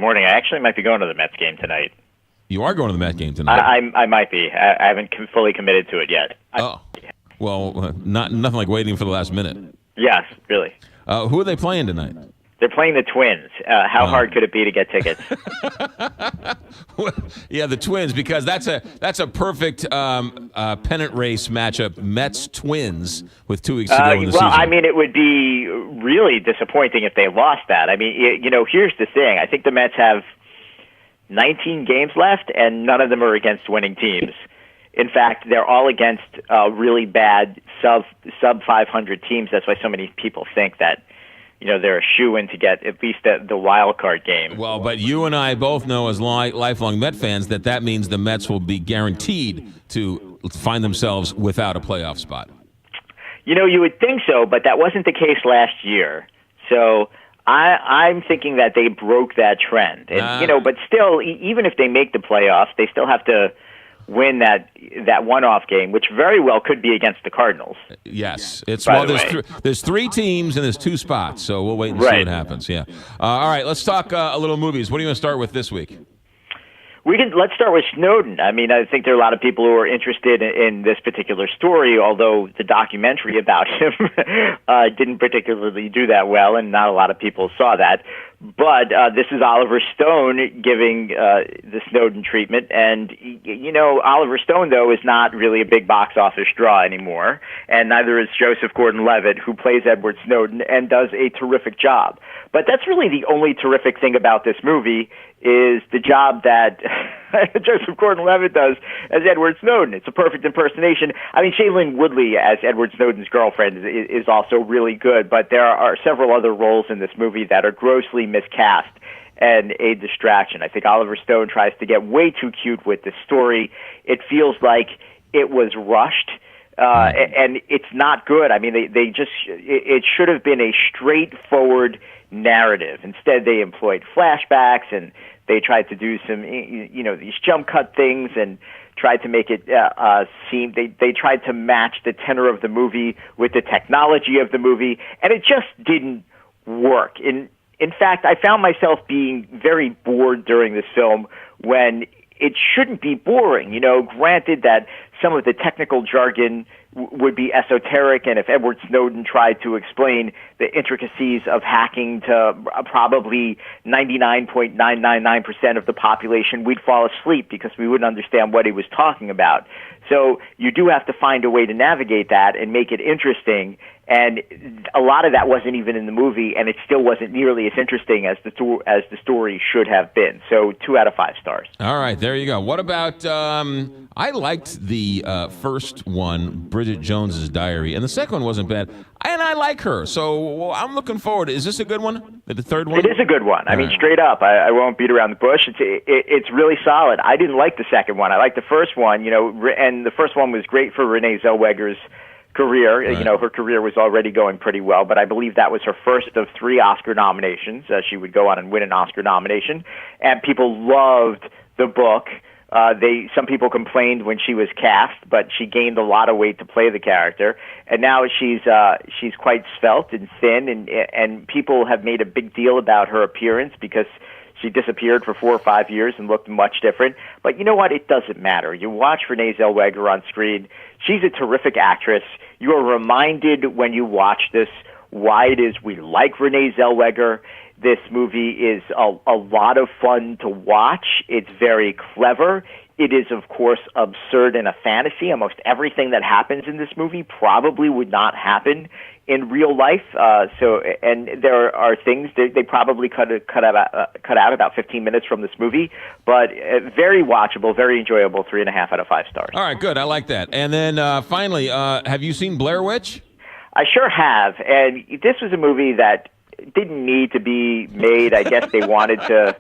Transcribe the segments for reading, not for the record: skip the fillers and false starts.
morning. I actually might be going to the Mets game tonight. You are going to the Mets game tonight? I might be. I haven't fully committed to it yet. Well, nothing like waiting for the last minute. Yes, really. Who are they playing tonight? They're playing the Twins. How hard could it be to get tickets? Yeah, the Twins, because that's a perfect pennant race matchup. Mets Twins with 2 weeks to go in the season. Well, I mean, it would be really disappointing if they lost that. I mean, here's the thing. I think the Mets have 19 games left, and none of them are against winning teams. In fact, they're all against really bad sub 500 teams. That's why so many people think that they're a shoo-in to get at least the wild card game. Well, but you and I both know as lifelong Met fans that means the Mets will be guaranteed to find themselves without a playoff spot. You would think so, but that wasn't the case last year. So I'm thinking that they broke that trend. And, but still, even if they make the playoffs, they still have to win that one-off game, which very well could be against the Cardinals. Yes, there's 3 teams and there's 2 spots, so we'll wait and see what happens. Yeah. All right, let's talk a little movies. What are you going to start with this week? Let's start with Snowden. I mean, I think there are a lot of people who are interested in this particular story, although the documentary about him didn't particularly do that well, and not a lot of people saw that. But this is Oliver Stone giving the Snowden treatment. And, Oliver Stone, though, is not really a big box office draw anymore. And neither is Joseph Gordon-Levitt, who plays Edward Snowden and does a terrific job. But that's really the only terrific thing about this movie is the job that Joseph Gordon-Levitt does as Edward Snowden. It's a perfect impersonation. I mean, Shailene Woodley as Edward Snowden's girlfriend is also really good, but there are several other roles in this movie that are grossly miscast and a distraction. I think Oliver Stone tries to get way too cute with this story. It feels like it was rushed. And it's not good. I mean, it should have been a straightforward narrative. Instead, they employed flashbacks and they tried to do some, these jump cut things and tried to make it seem, they tried to match the tenor of the movie with the technology of the movie, and it just didn't work. In fact, I found myself being very bored during this film when it shouldn't be boring. Granted that some of the technical jargon would be esoteric, and if Edward Snowden tried to explain the intricacies of hacking to probably 99.999% of the population, we'd fall asleep because we wouldn't understand what he was talking about. So you do have to find a way to navigate that and make it interesting, and a lot of that wasn't even in the movie, and it still wasn't nearly as interesting as the story should have been. So 2 out of 5 stars. All right, there you go. What about, I liked the first one, Bridget Jones's Diary, and the second one wasn't bad, and I like her, so I'm looking forward. Is this a good one, the third one? It is a good one. I mean, straight up, I won't beat around the bush. It's really solid. I didn't like the second one. I liked the first one, and the first one was great for Renee Zellweger's career. Right. Her career was already going pretty well, but I believe that was her first of 3 Oscar nominations. She would go on and win an Oscar nomination, and people loved the book. Some people complained when she was cast, but she gained a lot of weight to play the character, and now she's quite svelte and thin, and people have made a big deal about her appearance because she disappeared for 4 or 5 years and looked much different. But you know what? It doesn't matter. You watch Renee Zellweger on screen. She's a terrific actress. You are reminded when you watch this why it is we like Renee Zellweger. This movie is a lot of fun to watch. It's very clever. It is, of course, absurd and a fantasy. Almost everything that happens in this movie probably would not happen in real life. And there are things they probably cut out about 15 minutes from this movie, but very watchable, very enjoyable. 3.5 out of 5 stars. All right, good. I like that. And then finally, have you seen Blair Witch? I sure have, and this was a movie that didn't need to be made. I guess they wanted to.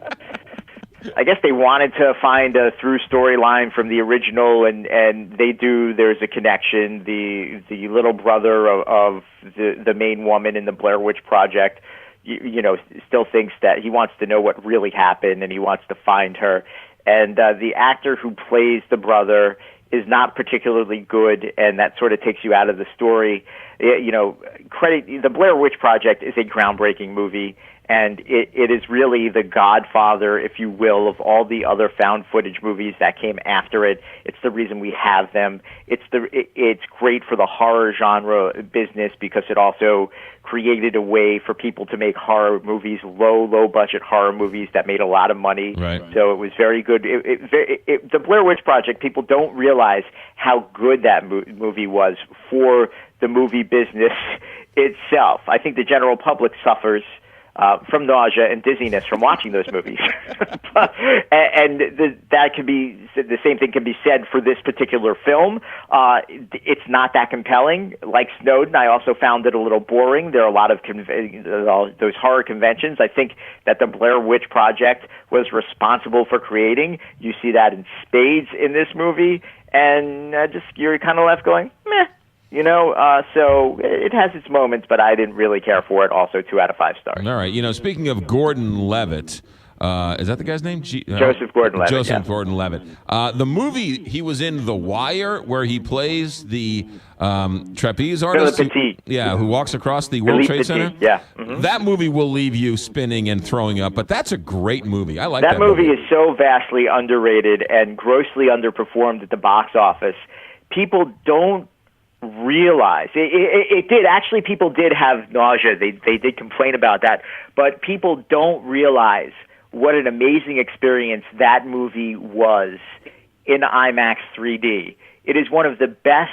Find a through storyline from the original, and they do. There's a connection. The little brother of the main woman in the Blair Witch Project, still thinks that he wants to know what really happened, and he wants to find her. And the actor who plays the brother is not particularly good, and that sort of takes you out of the story. The Blair Witch Project is a groundbreaking movie, And it is really the godfather, if you will, of all the other found footage movies that came after it. It's the reason we have them. It's great for the horror genre business because it also created a way for people to make horror movies, low budget horror movies that made a lot of money. Right. So it was very good. The Blair Witch Project, people don't realize how good that movie was for the movie business itself. I think the general public suffers from nausea and dizziness from watching those movies. That could be, the same thing can be said for this particular film. It's not that compelling. Like Snowden, I also found it a little boring. There are a lot of those horror conventions. I think that the Blair Witch Project was responsible for creating. You see that in spades in this movie, and you're kind of left going, meh. So it has its moments, but I didn't really care for it. Also, 2 out of 5 stars. All right. Speaking of Gordon-Levitt, is that the guy's name? Joseph Gordon-Levitt. Joseph Gordon-Levitt. The movie he was in, The Wire, where he plays the trapeze artist. Philip Petit. Who walks across the World Trade Center. Yeah. Mm-hmm. That movie will leave you spinning and throwing up, but that's a great movie. I like that movie. That movie is so vastly underrated and grossly underperformed at the box office. People don't realize it did actually. People did have nausea. They did complain about that, but people don't realize what an amazing experience that movie was in IMAX 3D. It is one of the best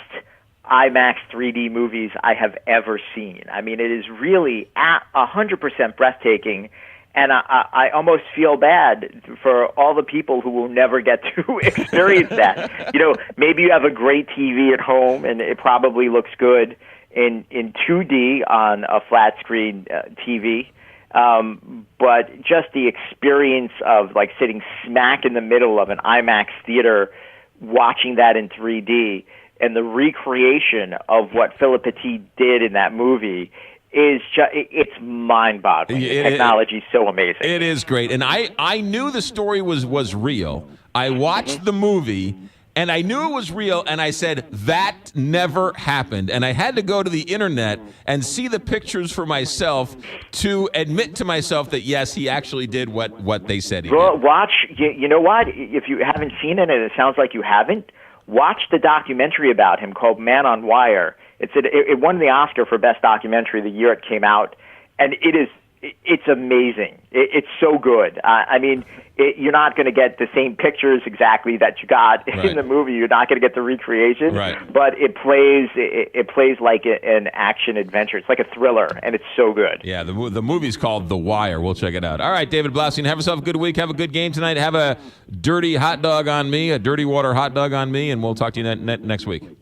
IMAX 3D movies I have ever seen. I mean, it is really 100% breathtaking. And I almost feel bad for all the people who will never get to experience that. Maybe you have a great TV at home, and it probably looks good in 2D on a flat screen TV. But just the experience of sitting smack in the middle of an IMAX theater, watching that in 3D, and the recreation of what Philip Petit did in that movie it's mind-boggling. The technology is so amazing. It is great. And I knew the story was real. I watched the movie, and I knew it was real, and I said, that never happened. And I had to go to the internet and see the pictures for myself to admit to myself that, yes, he actually did what they said he did. Watch, you know what? If you haven't seen it, and it sounds like you haven't, watch the documentary about him called Man on Wire. It won the Oscar for Best Documentary the year it came out, and it's amazing. It's so good. You're not going to get the same pictures exactly that you got in the movie. You're not going to get the recreation, but it plays like an action adventure. It's like a thriller, and it's so good. Yeah, the movie's called The Wire. We'll check it out. All right, David Blaustein, have yourself a good week. Have a good game tonight. Have a dirty hot dog on me, a dirty water hot dog on me, and we'll talk to you next week.